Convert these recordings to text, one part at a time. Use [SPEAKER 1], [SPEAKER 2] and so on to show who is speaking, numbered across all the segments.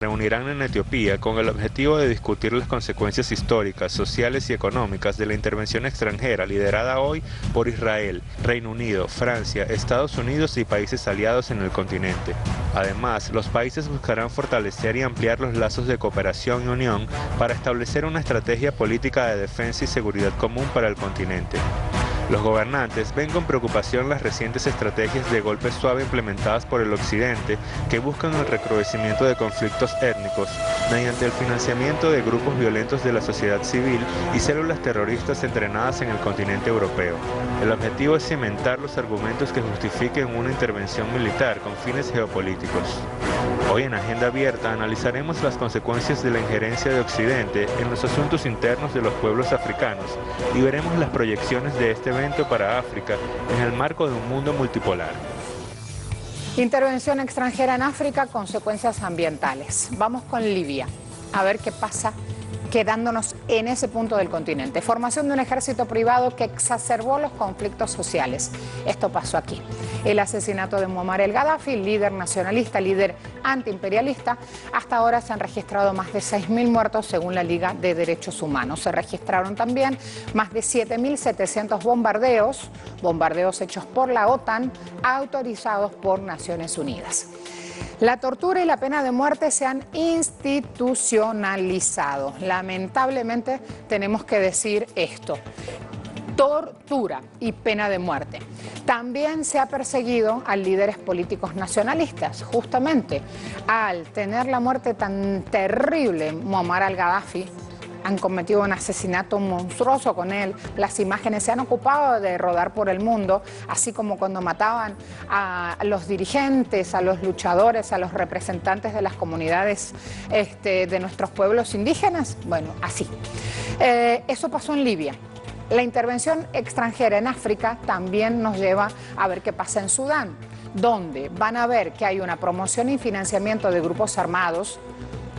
[SPEAKER 1] reunirán en Etiopía con el objetivo de discutir las consecuencias históricas, sociales y económicas de la intervención extranjera liderada hoy por Israel, Reino Unido, Francia, Estados Unidos y países aliados en el continente. Además, los países buscarán fortalecer y ampliar los lazos de cooperación y unión para establecer una estrategia política de defensa y seguridad común para el continente. Los gobernantes ven con preocupación las recientes estrategias de golpe suave implementadas por el Occidente que buscan el recrudecimiento de conflictos étnicos mediante el financiamiento de grupos violentos de la sociedad civil y células terroristas entrenadas en el continente europeo. El objetivo es cimentar los argumentos que justifiquen una intervención militar con fines geopolíticos. Hoy en Agenda Abierta analizaremos las consecuencias de la injerencia de Occidente en los asuntos internos de los pueblos africanos y veremos las proyecciones de este evento para África en el marco de un mundo multipolar.
[SPEAKER 2] Intervención extranjera en África, consecuencias ambientales. Vamos con Libia, a ver qué pasa quedándonos en ese punto del continente. Formación de un ejército privado que exacerbó los conflictos sociales. Esto pasó aquí. El asesinato de Muammar el-Gaddafi, líder nacionalista, líder antiimperialista. Hasta ahora se han registrado más de 6.000 muertos según la Liga de Derechos Humanos. Se registraron también más de 7.700 bombardeos hechos por la OTAN, autorizados por Naciones Unidas. La tortura y la pena de muerte se han institucionalizado. Lamentablemente tenemos que decir esto. Tortura y pena de muerte. También se ha perseguido a líderes políticos nacionalistas, justamente al tener la muerte tan terrible Muammar al-Gaddafi. Han cometido un asesinato monstruoso con él. Las imágenes se han ocupado de rodar por el mundo, así como cuando mataban a los dirigentes, a los luchadores, a los representantes de las comunidades de nuestros pueblos indígenas. Bueno, así. Eso pasó en Libia. La intervención extranjera en África también nos lleva a ver qué pasa en Sudán, donde van a ver que hay una promoción y financiamiento de grupos armados.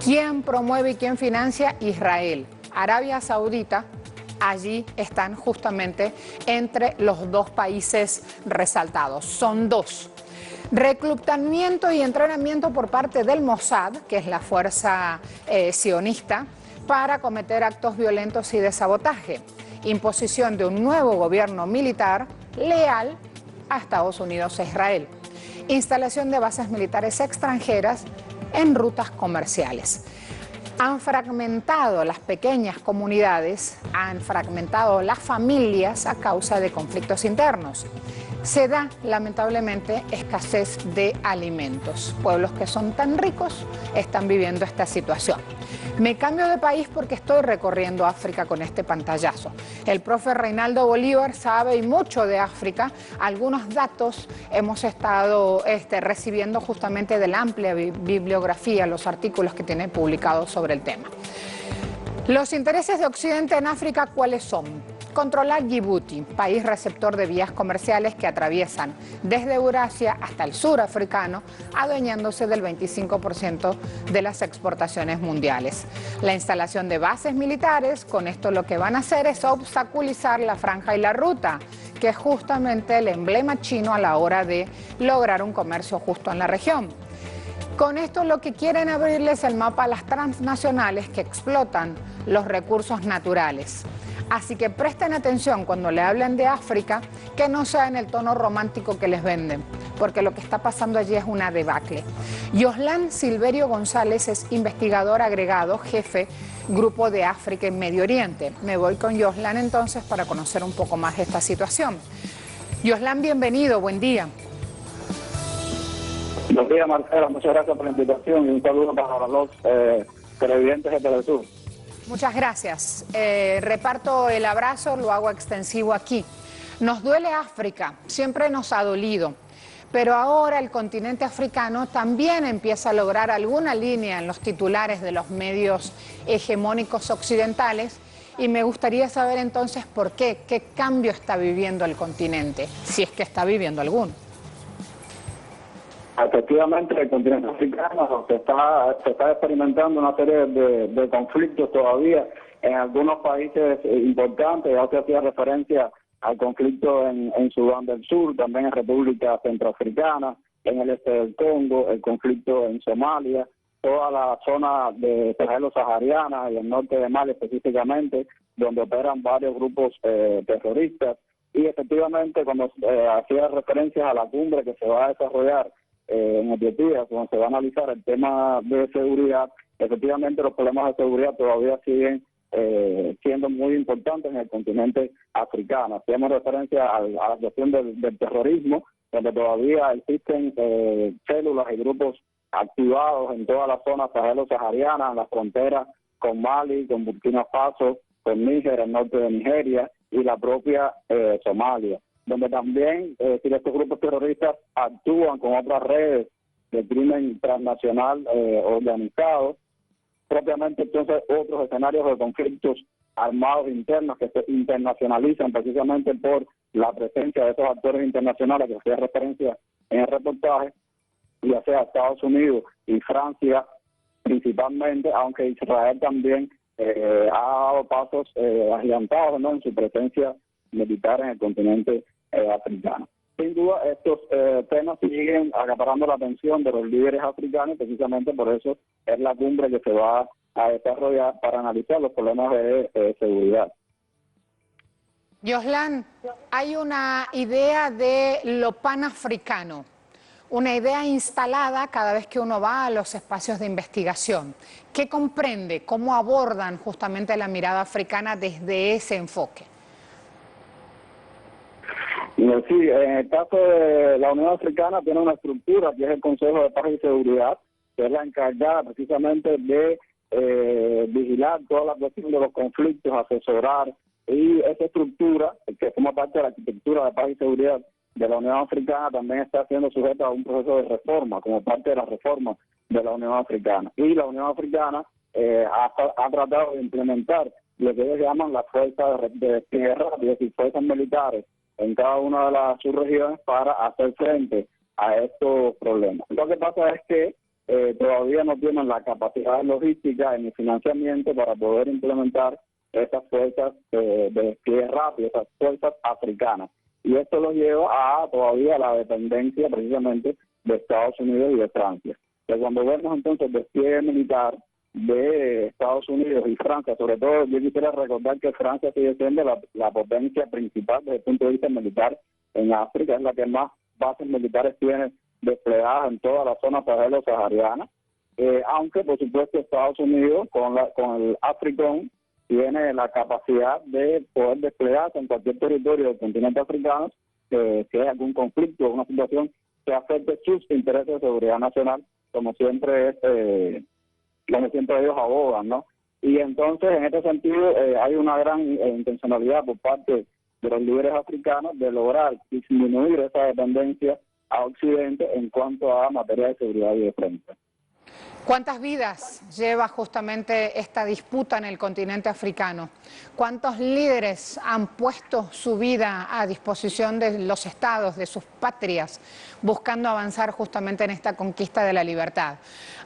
[SPEAKER 2] ¿Quién promueve y quién financia? Israel. Arabia Saudita, allí están justamente entre los dos países resaltados. Son dos. Reclutamiento y entrenamiento por parte del Mossad, que es la fuerza sionista, para cometer actos violentos y de sabotaje. Imposición de un nuevo gobierno militar leal a Estados Unidos e Israel. Instalación de bases militares extranjeras en rutas comerciales. Han fragmentado las pequeñas comunidades, han fragmentado las familias a causa de conflictos internos. Se da, lamentablemente, escasez de alimentos. Pueblos que son tan ricos están viviendo esta situación. Me cambio de país porque estoy recorriendo África con este pantallazo. El profe Reinaldo Bolívar sabe y mucho de África. Algunos datos hemos estado recibiendo justamente de la amplia bibliografía, los artículos que tiene publicados sobre el tema. Los intereses de Occidente en África, ¿cuáles son? Controlar Djibouti, país receptor de vías comerciales que atraviesan desde Eurasia hasta el sur africano, adueñándose del 25% de las exportaciones mundiales. La instalación de bases militares, con esto lo que van a hacer es obstaculizar la franja y la ruta, que es justamente el emblema chino a la hora de lograr un comercio justo en la región. Con esto lo que quieren abrirles el mapa a las transnacionales que explotan los recursos naturales. Así que presten atención cuando le hablen de África, que no sea en el tono romántico que les venden, porque lo que está pasando allí es una debacle. Yoslán Silverio González es investigador agregado, jefe, Grupo de África y Medio Oriente. Me voy con Yoslán entonces para conocer un poco más de esta situación. Yoslán, bienvenido, buen día.
[SPEAKER 3] Buenos días, Marcela, muchas gracias por la invitación y un saludo para los televidentes de Telesur.
[SPEAKER 2] Muchas gracias. Reparto el abrazo, lo hago extensivo aquí. Nos duele África, siempre nos ha dolido, pero ahora el continente africano también empieza a lograr alguna línea en los titulares de los medios hegemónicos occidentales y me gustaría saber entonces por qué cambio está viviendo el continente, si es que está viviendo alguno.
[SPEAKER 3] Efectivamente, el continente africano se está experimentando una serie de conflictos todavía en algunos países importantes. Ya se hacía referencia al conflicto en Sudán del Sur, también en República Centroafricana, en el este del Congo, el conflicto en Somalia, toda la zona de Sahelo-Sahariana y el norte de Mali específicamente, donde operan varios grupos terroristas. Y efectivamente, cuando hacía referencias a la cumbre que se va a desarrollar en Etiopía, cuando se va a analizar el tema de seguridad, efectivamente los problemas de seguridad todavía siguen siendo muy importantes en el continente africano. Hacemos referencia a la cuestión del terrorismo, donde todavía existen células y grupos activados en toda la zona sahelo-sahariana, en la frontera con Mali, con Burkina Faso, con Níger, el norte de Nigeria y la propia Somalia, donde también estos grupos terroristas actúan con otras redes de crimen transnacional organizado, propiamente entonces otros escenarios de conflictos armados internos que se internacionalizan precisamente por la presencia de esos actores internacionales que hacía referencia en el reportaje, ya sea Estados Unidos y Francia principalmente, aunque Israel también ha dado pasos agigantados, ¿no?, en su presencia militar en el continente africano. Sin duda, estos temas siguen acaparando la atención de los líderes africanos, precisamente por eso es la cumbre que se va a desarrollar para analizar los problemas de seguridad.
[SPEAKER 2] Yoslan, hay una idea de lo panafricano, una idea instalada cada vez que uno va a los espacios de investigación. ¿Qué comprende? ¿Cómo abordan justamente la mirada africana desde ese enfoque?
[SPEAKER 3] Sí, en el caso de la Unión Africana tiene una estructura que es el Consejo de Paz y Seguridad, que es la encargada precisamente de vigilar toda la cuestión de los conflictos, asesorar, y esa estructura, que forma parte de la arquitectura de paz y seguridad de la Unión Africana, también está siendo sujeta a un proceso de reforma, como parte de la reforma de la Unión Africana. Y la Unión Africana ha tratado de implementar lo que ellos llaman las fuerzas de tierra, es decir, fuerzas militares en cada una de las subregiones para hacer frente a estos problemas. Lo que pasa es que todavía no tienen la capacidad logística ni financiamiento para poder implementar esas fuerzas de despliegue rápido, esas fuerzas africanas. Y esto los lleva a todavía la dependencia precisamente de Estados Unidos y de Francia. Pero cuando vemos entonces el despliegue militar de Estados Unidos y Francia, sobre todo yo quisiera recordar que Francia sigue siendo la potencia principal desde el punto de vista militar en África, es la que más bases militares tiene desplegadas en toda la zona sahelo-sahariana, aunque por supuesto Estados Unidos con el AFRICOM tiene la capacidad de poder desplegarse en cualquier territorio del continente africano que hay algún conflicto o una situación que afecte sus intereses de seguridad nacional, como siempre ellos abogan, ¿no? Y entonces, en este sentido, hay una gran intencionalidad por parte de los líderes africanos de lograr disminuir esa dependencia a Occidente en cuanto a materia de seguridad y defensa.
[SPEAKER 2] ¿Cuántas vidas lleva justamente esta disputa en el continente africano? ¿Cuántos líderes han puesto su vida a disposición de los estados, de sus patrias, buscando avanzar justamente en esta conquista de la libertad?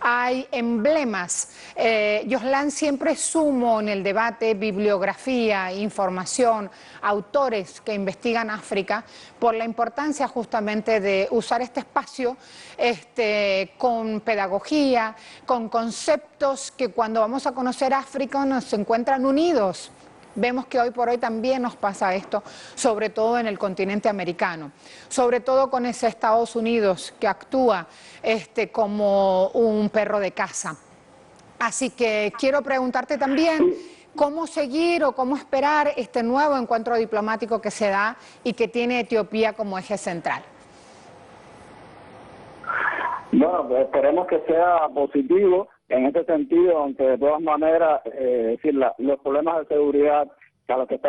[SPEAKER 2] Hay emblemas. Yoslan, siempre sumo en el debate bibliografía, información, autores que investigan África, por la importancia justamente de usar este espacio con pedagogía, con conceptos que cuando vamos a conocer África nos encuentran unidos. Vemos que hoy por hoy también nos pasa esto, sobre todo en el continente americano, sobre todo con ese Estados Unidos que actúa como un perro de caza. Así que quiero preguntarte también cómo seguir o cómo esperar este nuevo encuentro diplomático que se da y que tiene Etiopía como eje central.
[SPEAKER 3] Bueno, pues esperemos que sea positivo en este sentido, aunque de todas maneras, los problemas de seguridad a los que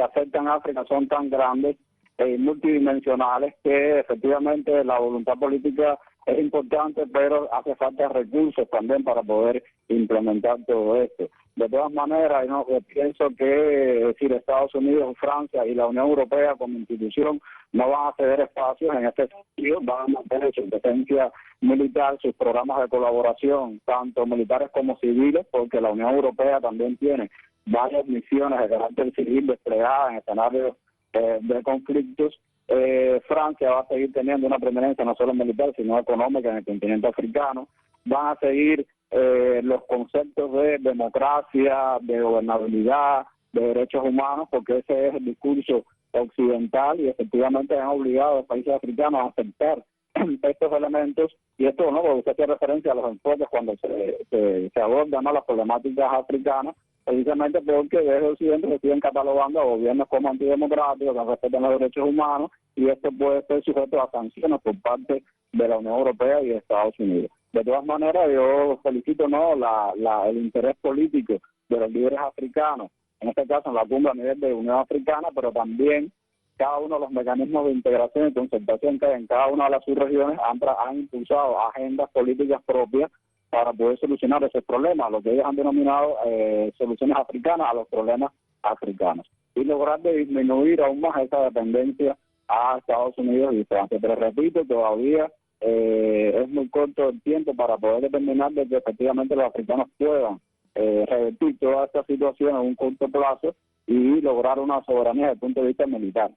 [SPEAKER 3] afectan a África son tan grandes y multidimensionales que efectivamente la voluntad política es importante, pero hace falta recursos también para poder implementar todo esto. De todas maneras, pienso que Estados Unidos, Francia y la Unión Europea como institución no van a ceder espacios en este sentido, van a mantener su presencia militar, sus programas de colaboración, tanto militares como civiles, porque la Unión Europea también tiene varias misiones de carácter civil desplegadas en escenarios de conflictos. Francia va a seguir teniendo una preeminencia no solo militar, sino económica en el continente africano. van a seguir los conceptos de democracia, de gobernabilidad, de derechos humanos, porque ese es el discurso occidental y efectivamente han obligado a los países africanos a aceptar estos elementos. Y esto, ¿no?, porque usted hace referencia a los enfoques cuando se abordan, ¿no?, las problemáticas africanas, precisamente porque desde Occidente se siguen catalogando a gobiernos como antidemocráticos, que respetan los derechos humanos, y esto puede ser sujeto a sanciones por parte de la Unión Europea y de Estados Unidos. De todas maneras, yo felicito, ¿no?, el interés político de los líderes africanos, en este caso en la cumbre a nivel de Unión Africana, pero también cada uno de los mecanismos de integración y concertación que hay en cada una de las subregiones han impulsado agendas políticas propias para poder solucionar esos problemas, lo que ellos han denominado soluciones africanas a los problemas africanos, y lograr disminuir aún más esa dependencia a Estados Unidos y Francia. Pero repito, todavía es muy corto el tiempo para poder determinar de que efectivamente los africanos puedan revertir toda esta situación en un corto plazo y lograr una soberanía desde el punto de vista militar.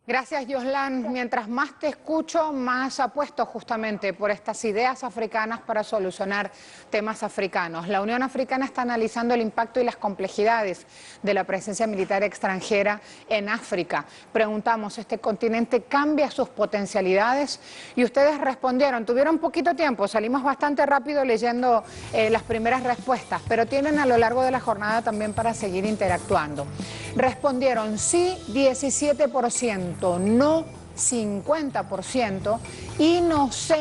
[SPEAKER 2] Gracias, Joslan. Mientras más te escucho, más apuesto justamente por estas ideas africanas para solucionar temas africanos. La Unión Africana está analizando el impacto y las complejidades de la presencia militar extranjera en África. Preguntamos, ¿este continente cambia sus potencialidades? Y ustedes respondieron, tuvieron poquito tiempo, salimos bastante rápido leyendo las primeras respuestas, pero tienen a lo largo de la jornada también para seguir interactuando. Respondieron sí, 17%. No 50%, y no sé.